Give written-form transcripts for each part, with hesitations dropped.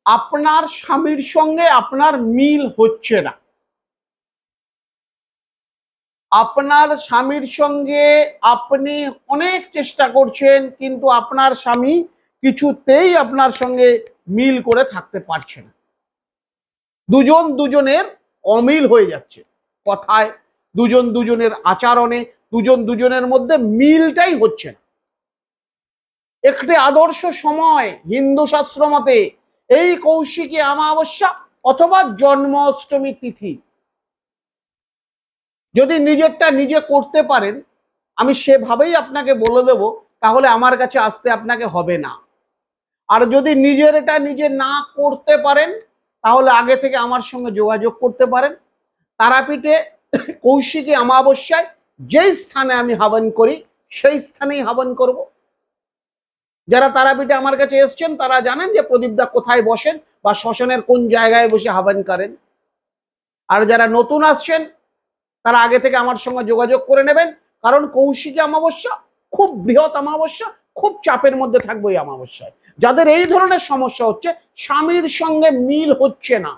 আপনার স্বামীর সঙ্গে আপনার মিল হচ্ছে না, আপনার স্বামীর সঙ্গে আপনি অনেক চেষ্টা করছেন কিন্তু আপনার স্বামী কিছুতেই আপনার সঙ্গে মিল করে থাকতে পারছে না। দুজন দুজনের অমিল হয়ে যাচ্ছে, কথায়, দুজন দুজনের আচরণে, দুজন দুজনের মধ্যে মিলটাই হচ্ছে না। একটি আদর্শ সময় হিন্দু শাস্ত্র মতে এই কৌশিকী অমাবস্যা অথবা জন্মাষ্টমী তিথি। যদি নিজেরটা নিজে করতে পারেন, আমি সেভাবেই আপনাকে বলে দেব, তাহলে আমার কাছে আসতে আপনাকে হবে না। আর যদি নিজের এটা নিজে না করতে পারেন, তাহলে আগে থেকে আমার সঙ্গে যোগাযোগ করতে পারেন। তারাপীঠে কৌশিকী অমাবস্যায় যেই স্থানে আমি হাবন করি সেই স্থানেই হাবন করব। যারা তারাপীঠে আমার কাছে এসছেন তারা জানেন যে প্রদীপদা কোথায় বসেন বা শ্মশানের কোন জায়গায় বসে হাবন করেন। আর যারা নতুন আসছেন তারা আগে থেকে আমার সঙ্গে যোগাযোগ করে নেবেন, কারণ কৌশিকী অমাবস্যা খুব বৃহৎ অমাবস্যা, খুব চাপের মধ্যে থাকবে এই অমাবস্যায়। যাদের এই ধরনের সমস্যা হচ্ছে, স্বামীর সঙ্গে মিল হচ্ছে না,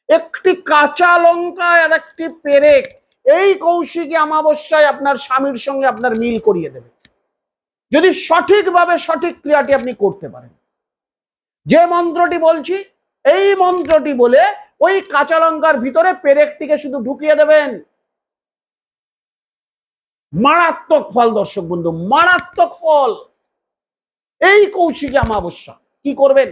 একটি কাঁচা লঙ্কা আর একটি পেরেক এই কৌশিকী অমাবস্যায় আপনার স্বামীর সঙ্গে আপনার মিল করিয়ে দেবে, যদি সঠিকভাবে সঠিক ক্রিয়াটি আপনি করতে পারেন। যে মন্ত্রটি বলছি এই মন্ত্রটি বলে ওই কাঁচা লঙ্কার ভিতরে পেরেকটিকে শুধু ঢুকিয়ে দেবেন, মারাত্মক ফল দর্শক বন্ধু, মারাত্মক ফল। এই কৌশিকী অমাবস্যা কি করবেন,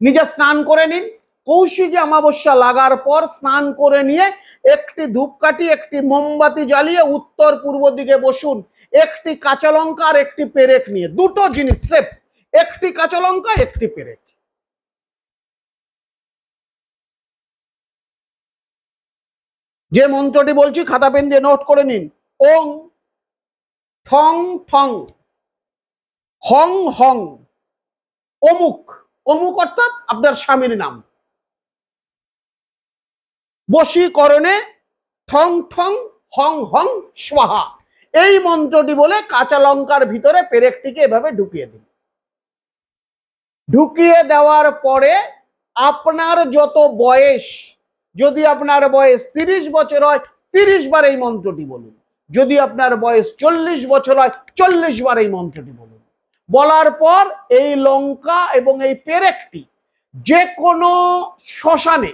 নিজে স্নান করে নিন। কৌশিকী অমাবস্যা লাগার পর স্নান করে নিয়ে একটি ধূপকাঠি একটি মোমবাতি জ্বালিয়ে উত্তর পূর্ব দিকে বসুন, একটি কাঁচা লঙ্কা আর একটি পেরেক নিয়ে, দুটো জিনিস স্রেফ, একটি কাঁচা লঙ্কা একটি পেরেক। যে মন্ত্রটি বলছি খাতা পেন দিয়ে নোট করে নিন। ওং ঠং ঠং হং হং অমুক, অমুক অর্থাৎ আপনার স্বামীর নাম, বশীকরণে ঠং ঠং হং হং স্বাহা, এই মন্ত্রটি বলে কাঁচা লঙ্কার ভিতরে পেরেকটিকে এভাবে ঢুকিয়ে দিন। ঢুকিয়ে দেওয়ার পরে আপনার যত বয়স, যদি আপনার বয়স 30 বছর হয় 30 বার এই মন্ত্রটি বলুন, যদি আপনার বয়স 40 বছর হয় 40 বার এই মন্ত্রটি বলুন। বলার পর এই লঙ্কা এবং এই পেরেকটি যে কোনো শ্মশানে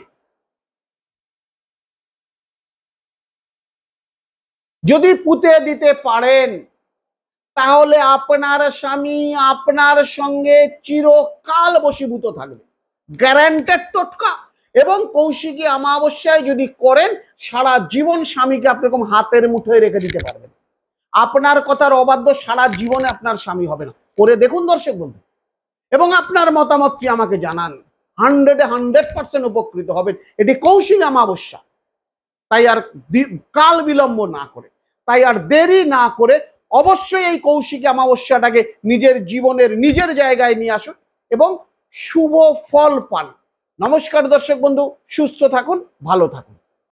যদি পুঁতে দিতে পারেন, তাহলে আপনার স্বামী আপনার সঙ্গে চিরকাল বশীভূত থাকবে, গ্যারান্টেড, টোটকা। এবং কৌশিকী অমাবস্যায় যদি করেন, সারা জীবন স্বামীকে আপনি এরকম হাতের মুঠোয় রেখে দিতে পারবেন, আপনার কথার অবাধ্য সারা জীবনে আপনার স্বামী হবে না। করে দেখুন দর্শক বন্ধু, এবং আপনার মতামত কি আমাকে জানান। 100% উপকৃত হবেন। এটি কৌশিকী অমাবস্যা, তাই আর কাল বিলম্ব না করে, তাই আর দেরি না করে অবশ্যই এই কৌশিকী অমাবস্যাটাকে নিজের জীবনের নিজের জায়গায় নিয়ে আসুন এবং শুভ ফল পান। নমস্কার দর্শক বন্ধু, সুস্থ থাকুন, ভালো থাকুন।